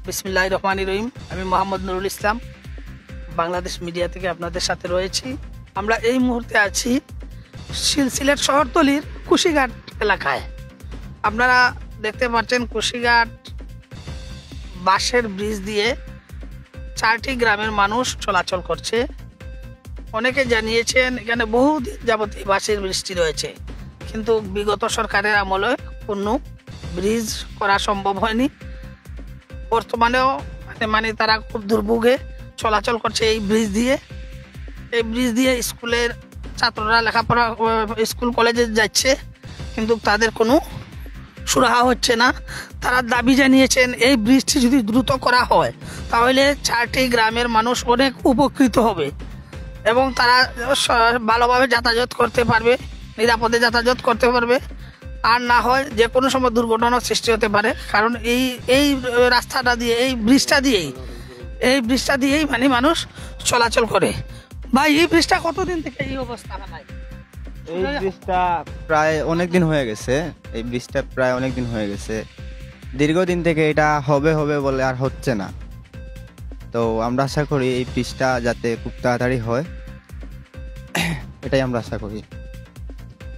বিসমিল্লাহির রহমানির রহিম। আমি মোহাম্মদ নুরুল ইসলাম, বাংলাদেশ মিডিয়া থেকে আপনাদের সাথে রয়েছি। আমরা এই মুহূর্তে আছি সিলেট শহরতলির কুশিঘাট এলাকায়। আপনারা দেখতে পাচ্ছেন কুশিঘাট বাঁশের ব্রিজ দিয়ে 4টি গ্রামের মানুষ চলাচল করছে। অনেকে জানিয়েছেন এখানে বহুদিন যাবত এই বাঁশের ব্রিজটি রয়েছে, কিন্তু বিগত সরকারের আমলে কোনো ব্রিজ করা সম্ভব হয়নি। বর্তমানেও মানে তারা খুব দুর্ভোগে চলাচল করছে এই ব্রিজ দিয়ে। এই ব্রিজ দিয়ে স্কুলের ছাত্ররা লেখাপড়া স্কুল কলেজে যাচ্ছে, কিন্তু তাদের কোনো সুরাহা হচ্ছে না। তারা দাবি জানিয়েছেন এই ব্রিজটি যদি দ্রুত করা হয় তাহলে 4টি গ্রামের মানুষ অনেক উপকৃত হবে এবং তারা ভালোভাবে যাতায়াত করতে পারবে, নিরাপদে যাতায়াত করতে পারবে। আর না হয় যে কোনো সময় দুর্ঘটনার সৃষ্টি হতে পারে, কারণ এই রাস্তাটা দিয়ে এই ব্রিজটা দিয়েই মানে মানুষ চলাচল করে। ভাই, এই ব্রিজটা কতদিন থেকে এই অবস্থা? এই ব্রিজটা প্রায় অনেক দিন হয়ে গেছে। দীর্ঘদিন থেকে এটা হবে বলে আর হচ্ছে না। তো আমরা আশা করি এই ব্রিজটা যাতে খুব তাড়াতাড়ি হয়, এটাই আমরা আশা করি।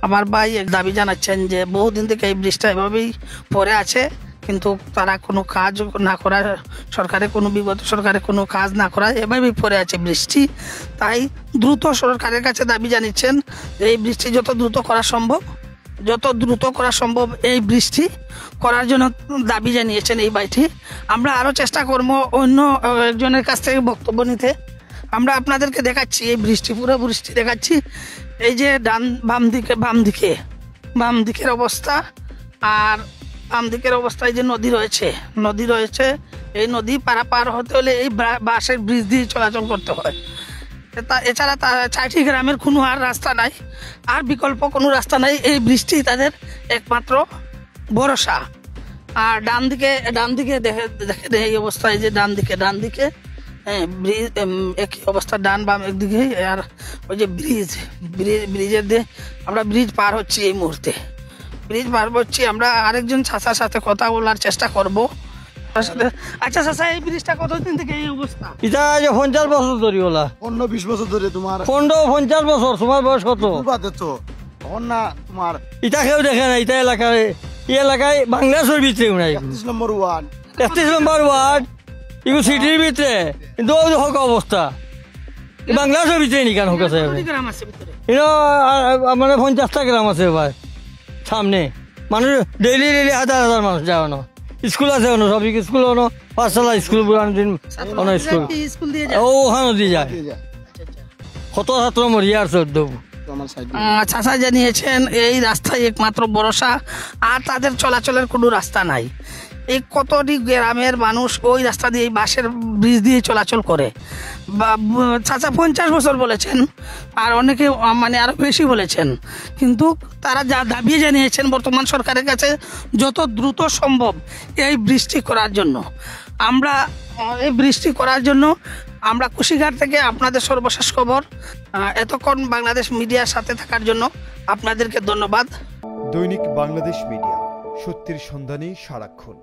আমার ভাই দাবি জানাচ্ছেন যে বহুদিন থেকে এই ব্রিজটা এভাবেই পড়ে আছে, কিন্তু তারা কোনো কাজ না করা, বিগত সরকারে কোনো কাজ না করা, এভাবেই পড়ে আছে ব্রিজটি। তাই দ্রুত সরকারের কাছে দাবি জানিয়েছেন যে এই ব্রিজটি যত দ্রুত করা সম্ভব এই ব্রিজটি করার জন্য দাবি জানিয়েছেন এই ভাইটি। আমরা আরও চেষ্টা করবো অন্য একজনের কাছ থেকে বক্তব্য নিতে। আমরা আপনাদেরকে দেখাচ্ছি এই ব্রিজটি, পুরো ব্রিজটি দেখাচ্ছি। এই যে বাম দিকের অবস্থা, আর বাম দিকের অবস্থায় যে নদী রয়েছে, এই নদী পারাপার হতে হলে এই বাঁশের ব্রিজ দিয়ে চলাচল করতে হয়। এছাড়া 4টি গ্রামের কোনো আর রাস্তা নাই, আর বিকল্প কোনো রাস্তা নাই। এই ব্রিজটি তাদের একমাত্র ভরসা। আর ডান দিকে দেখেন এই অবস্থায়, যে ডান দিকে ব্রিজ একই অবস্থা, ডান বাম একদিকে। আর ওই যে ব্রিজের দিয়ে আমরা ব্রিজ পার হচ্ছি, এই মুহূর্তে ব্রিজ পার হচ্ছি। আমরা আরেকজন চাচার সাথে কথা বলার চেষ্টা করবো। আচ্ছা চাচা, এই ব্রিজটা কতদিন থেকে এই অবস্থা? এটা 50 বছর ধরে, 15-20 বছর ধরে। তোমার 50 বছর। তোমার বয়স কত? তোমার এটা কেউ দেখে না। এটা এলাকায় বাংলাদেশের ভিতরে নাই। 31 নম্বর ওয়ার্ড এগুলো সিটির ভিতরে, কিন্তু হোক অবস্থা বাংলাদেশের ভিতরে নি কেন হোক আছে। মানে 50টা গ্রাম আছে ভাই সামনে। মানুষ ডেইলি হাজার মানুষ যায় না। স্কুল আছে সব স্কুল, পাঠশালা স্কুল, স্কুল ওখানে দিয়ে যায়। কত ছাত্র মরিয়া আছে। চাচা জানিয়েছেন এই রাস্তায় একমাত্র ভরসা, আর তাদের চলাচলের কোনো রাস্তা নাই। এই কতটি গ্রামের মানুষ ওই রাস্তা দিয়ে, বাঁশের ব্রিজ দিয়ে চলাচল করে। চাচা 50 বছর বলেছেন, আর অনেকে মানে আরো বেশি বলেছেন, কিন্তু তারা যা দাবি জানিয়েছেন বর্তমান সরকারের কাছে যত দ্রুত সম্ভব এই ব্রিজটি করার জন্য আমরা কুশিঘাট থেকে আপনাদের সর্বশেষ খবর। এতক্ষণ বাংলাদেশ মিডিয়ার সাথে থাকার জন্য আপনাদেরকে ধন্যবাদ। দৈনিক বাংলাদেশ মিডিয়া, সত্যের সন্ধানে সারাক্ষণ।